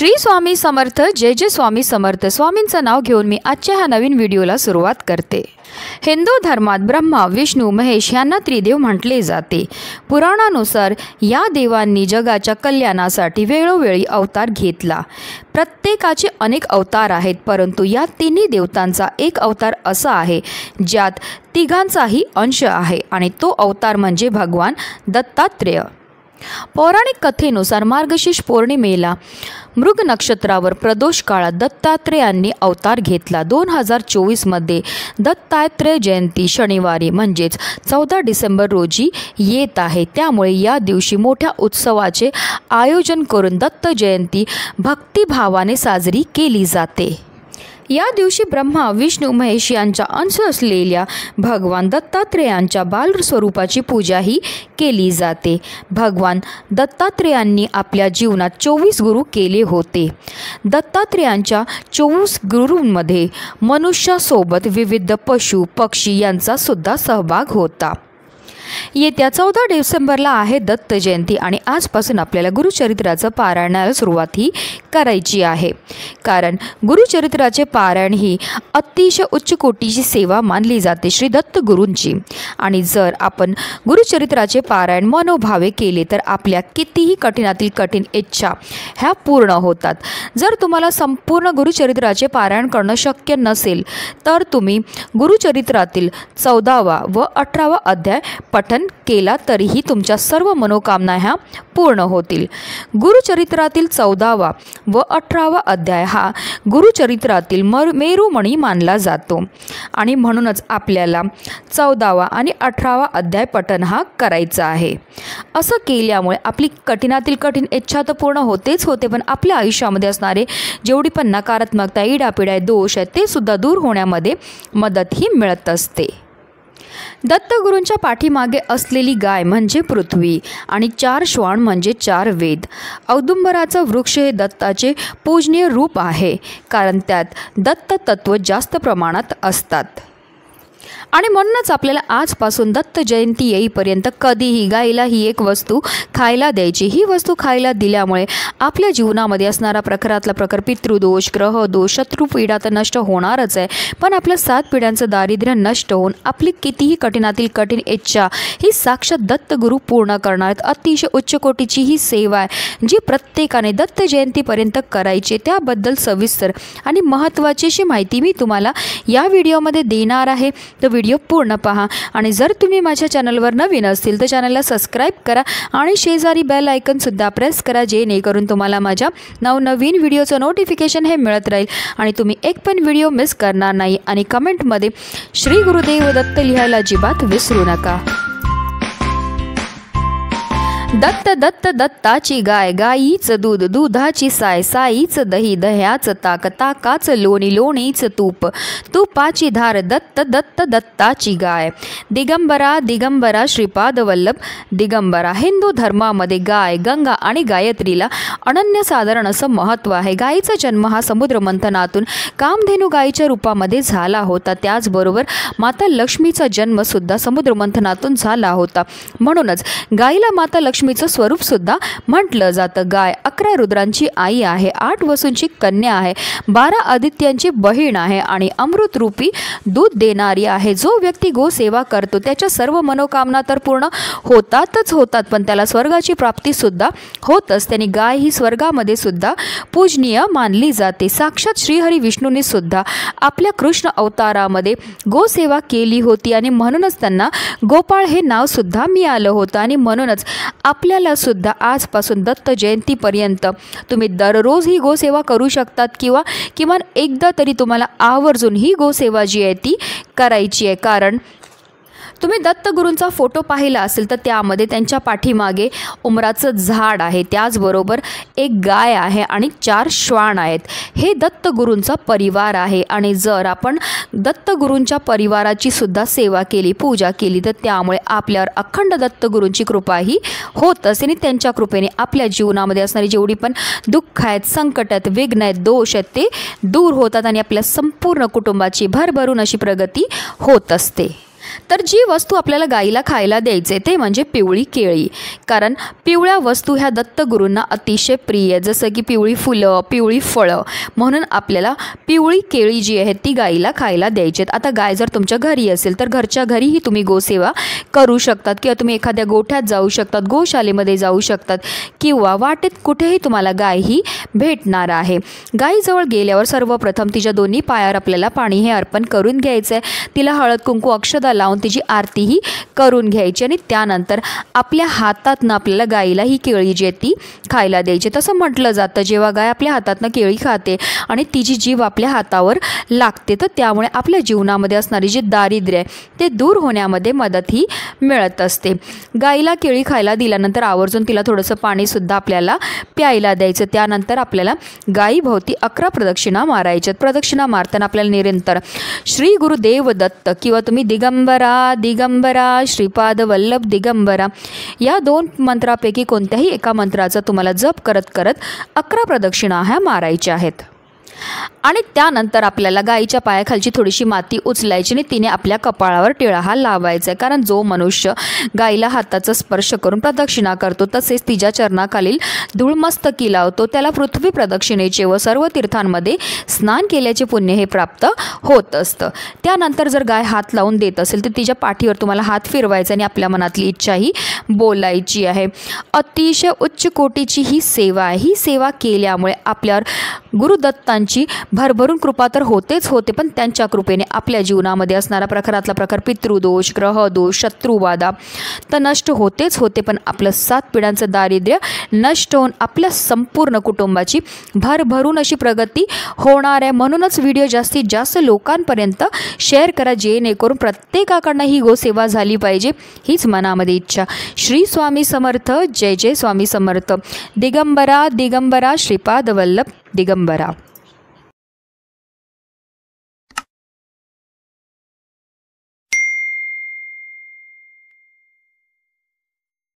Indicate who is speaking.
Speaker 1: श्री स्वामी समर्थ। जय जय स्वामी समर्थ। स्वामींचं नाव घेऊन मी आजच्या ह्या नवीन व्हिडिओला सुरुवात करते। हिंदू धर्मात ब्रह्मा, विष्णू, महेश यांना त्रिदेव म्हटले जाते। पुराणानुसार या देवांनी जगाच्या कल्याणासाठी वेळोवेळी अवतार घेतला। प्रत्येकाचे अनेक अवतार आहेत, परंतु या तिन्ही देवतांचा एक अवतार असा आहे ज्यात तिघांचाही अंश आहे आणि तो अवतार म्हणजे भगवान दत्तात्रेय। पौराणिक कथेनुसार मार्गशीर्ष पौर्णिमेला मृग नक्षत्रावर प्रदोष काळात दत्तात्रेयांनी अवतार घेतला। 2024 दत्तात्रेय जयंती शनिवारी म्हणजेच 14 डिसेंबर रोजी येत आहे। त्यामुळे या दिवशी मोठ्या उत्सवाचे आयोजन करून दत्त जयंती भक्तिभावाने साजरी केली जाते। या दिवशी ब्रह्मा, विष्णू, महेश यांचा अंश असलेल्या भगवान दत्तात्रेयांच्या बालस्वरूपाची पूजाही केली जाते। भगवान दत्तात्रेयांनी आपल्या जीवनात 24 गुरु केले होते। दत्तात्रेयांच्या 24 गुरूंमध्ये मनुष्यासोबत विविध पशु पक्षी यांचा सुद्धा सहभाग होता। येत्या 14 डिसेंबरला आहे दत्त जयंती आणि आजपासून आपल्याला गुरुचरित्राचं पारायणाला सुरुवात ही करायची आहे, कारण गुरुचरित्राचे पारायण ही अतिशय उच्च कोटीची सेवा मानली जाते श्री दत्त गुरूंची। आणि जर आपण गुरुचरित्राचे पारायण मनोभावे केले तर आपल्या कितीही कठीणातील कठीण इच्छा ह्या पूर्ण होतात। जर तुम्हाला संपूर्ण गुरुचरित्राचे पारायण करणं शक्य नसेल तर तुम्ही गुरुचरित्रातील 14वा व 18वा अध्याय पठन केला तरीही तुमच्या सर्व मनोकामना ह्या पूर्ण होतील। गुरुचरित्रातील 14वा व 18वा अध्याय हा गुरुचरित्रातील मेरुमणी मानला जातो आणि म्हणूनच आपल्याला 14वा आणि 18वा अध्याय पठन हा करायचा आहे। असं केल्यामुळे आपली कठीणातील कठीण इच्छा तर पूर्ण होतेच होते, पण आपल्या आयुष्यामध्ये असणारे जेवढी पण नकारात्मकता, इडापिडा, दोष आहेत ते सुद्धा दूर होण्यामध्ये मदतही मिळत असते। दत्तगुरूंच्या पाठीमागे असलेली गाय म्हणजे पृथ्वी आणि 4 श्वान म्हणजे 4 वेद। औदुंबराचं वृक्ष हे दत्ताचे पूजनीय रूप आहे, कारण त्यात दत्त तत्व जास्त प्रमाणात असतात आणि म्हणूनच आपल्याला आजपासून दत्त जयंती येईपर्यंत कधीही गाईला ही एक वस्तू खायला द्यायची। ही वस्तू खायला दिल्यामुळे आपल्या जीवनामध्ये असणारा प्रखरातला प्रखर पितृदोष, ग्रहदोष, शत्रुपीडा तर नष्ट होणारच आहे, पण आपल्या 7 पिढ्यांचं दारिद्र्य नष्ट होऊन आपली कितीही कठीणातील कठीण इच्छा ही साक्षात दत्तगुरू पूर्ण करणार आहेत। अतिशय उच्च कोटीची ही सेवा आहे जी प्रत्येकाने दत्त जयंतीपर्यंत करायची। त्याबद्दल सविस्तर आणि महत्त्वाची अशी माहिती मी तुम्हाला या व्हिडिओमध्ये देणार आहे, तर व्हिडिओ पूर्ण पहा। आणि जर तुम्ही माझ्या चॅनलवर नवीन असतील तर चॅनलला सबस्क्राईब करा आणि शेजारी बेल आयकन सुद्धा प्रेस करा, जेणेकरून तुम्हाला माझ्या नवनवीन व्हिडिओचं नोटिफिकेशन हे मिळत राहील आणि तुम्ही एक पण व्हिडिओ मिस करणार नाही। आणि कमेंटमध्ये श्री गुरुदेव दत्त लिहायला अजिबात विसरू नका। दत्त दत्त दत्ताची गाय, गाईचं दूध, दुधाची साय, साईचं दही, दह्याचं ताक, ताकाचं लोणी, लोणीचं तूप, तुपाची धार, दत्त दत्त दत्ताची गाय। दिगंबरा दिगंबरा श्रीपाद वल्लभ दिगंबरा। हिंदू धर्मामध्ये गाय, गंगा आणि गायत्रीला अनन्यसाधारण असं महत्त्व आहे। गायीचा जन्म हा समुद्र मंथनातून कामधेनू गायीच्या रूपामध्ये झाला होता। त्याचबरोबर माता लक्ष्मीचा जन्म सुद्धा समुद्र मंथनातून झाला होता, म्हणूनच गायीला माता लक्ष्मीचं स्वरूप सुद्धा म्हटलं जातं। गाय 11 रुद्रांची आई आहे, 8 वसूंची कन्या आहे, 12 आदित्यांची बहीण आहे आणि अमृत रूपी दूध देणारी आहे। जो व्यक्ती गोसेवा करतो त्याच्या सर्व मनोकामना तर पूर्ण होतातच होतात, पण त्याला स्वर्गाची प्राप्ती सुद्धा होत असते आणि गाय ही स्वर्गामध्ये सुद्धा पूजनीय मानली जाते। साक्षात श्रीहरी विष्णूंनी सुद्धा आपल्या कृष्ण अवतारामध्ये गोसेवा केली होती आणि म्हणूनच त्यांना गोपाळ हे नाव सुद्धा मिळालं होतं। आणि म्हणूनच आपल्याला सुद्धा आजपासून दत्त जयंतीपर्यंत तुम्ही दररोज ही गोसेवा करू शकतात किंवा किमान एकदा तरी तुम्हाला आवर्जून ही गोसेवा जी आहे ती करायची आहे। कारण तुम्ही दत्तगुरूंचा फोटो पाहिला असेल तर त्यामध्ये त्यांच्या पाठीमागे उमराचं झाड आहे, त्याचबरोबर एक गाय आहे आणि 4 श्वान आहेत। हे दत्तगुरूंचा परिवार आहे आणि जर आपण दत्तगुरूंच्या परिवाराची सुद्धा सेवा केली, पूजा केली तर त्यामुळे आपल्यावर अखंड दत्तगुरूंची कृपा ही होत असते आणि त्यांच्या कृपेने आपल्या जीवनामध्ये असणारी जेवढी पण दुःख आहेत, संकट आहेत, विघ्न आहेत, दोष आहेत ते दूर होतात आणि आपल्या संपूर्ण कुटुंबाची भरभरून अशी प्रगती होत असते। तर जी वस्तू आपल्याला गाईला खायला द्यायचे ते म्हणजे पिवळी केळी, कारण पिवळ्या वस्तू ह्या दत्तगुरूंना अतिशय प्रिय आहे, जसं की पिवळी फुलं, पिवळी फळं, म्हणून आपल्याला पिवळी केळी जी आहे ती गाईला खायला द्यायची. आता गाय जर तुमच्या घरी असेल तर घरच्या घरीही तुम्ही गोसेवा करू शकतात, किंवा तुम्ही एखाद्या गोठ्यात जाऊ शकतात, गोशालेमध्ये जाऊ शकतात, किंवा वाटेत कुठेही तुम्हाला गाय ही भेटणार आहे. गाईजवळ गेल्यावर सर्वप्रथम तिच्या दोन्ही पायावर आपल्याला पाणी हे अर्पण करून घ्यायचं आहे. तिला हळद कुंकू अक्षदा लावून तिची आरतीही करून घ्यायची आणि त्यानंतर आपल्या हातातनं आपल्याला गाईला ही केळी जी आहे ती खायला द्यायची. तसं म्हटलं जातं जेव्हा गाय आपल्या हातातनं केळी खाते आणि तिची जीभ आपल्या हातावर लागते तर त्यामुळे आपल्या जीवनामध्ये असणारी जी दारिद्र्य आहे ते दूर होण्यामध्ये मदतही मिळत असते. गाईला केळी खायला दिल्यानंतर आवर्जून तिला थोडंसं पाणीसुद्धा आपल्याला प्यायला द्यायचं. त्यानंतर आपल्याला गाईभोवती 11 प्रदक्षिणा मारायच्यात. प्रदक्षिणा मारताना आपल्याला निरंतर श्री गुरुदेव दत्त किंवा तुम्ही दिगंबरा दिगंबरा श्रीपाद वल्लभ दिगंबरा या 2 मंत्रापैकी कोणत्याही एका मंत्राचा तुम्हाला जप करत करत 11 प्रदक्षिणा ह्या मारायच्या आहेत. आणि त्यानंतर आपल्याला गाईच्या पायाखालची थोडीशी माती उचलायची आणि तिने आपल्या कपाळावर टिळा हा लावायचा आहे, कारण जो मनुष्य गाईला हाताचा स्पर्श करून प्रदक्षिणा करतो तसेच तिच्या चरणाखालील धूळमस्तकी लावतो त्याला पृथ्वी प्रदक्षिणेचे व सर्व तीर्थांमध्ये स्नान केल्याचे पुण्य हे प्राप्त होत असतं. त्यानंतर जर गाय हात लावून देत असेल तर तिच्या पाठीवर तुम्हाला हात फिरवायचा आणि आपल्या मनातली इच्छाही बोलायची आहे. अतिशय उच्च कोटीची ही सेवा आहे. ही सेवा केल्यामुळे आपल्यावर गुरुदत्तांची भरभरून कृपा तर होतेच होते, पण त्यांच्या कृपेने आपल्या जीवनामध्ये असणारा प्रखरातला प्रखर पितृदोष, ग्रहदोष, शत्रुबाधा तर नष्ट होतेच होते, पण आपलं 7 पिढ्यांचं दारिद्र्य नष्ट होऊन आपल्या संपूर्ण कुटुंबाची भरभरून अशी प्रगती होणार आहे. म्हणूनच व्हिडिओ जास्तीत जास्त लोकांपर्यंत शेअर करा, जेणेकरून प्रत्येकाकडनं ही गोसेवा झाली पाहिजे, हीच मनामध्ये इच्छा. श्री स्वामी समर्थ. जय जय स्वामी समर्थ. दिगंबरा दिगंबरा श्रीपाद वल्लभ दिगंबरा.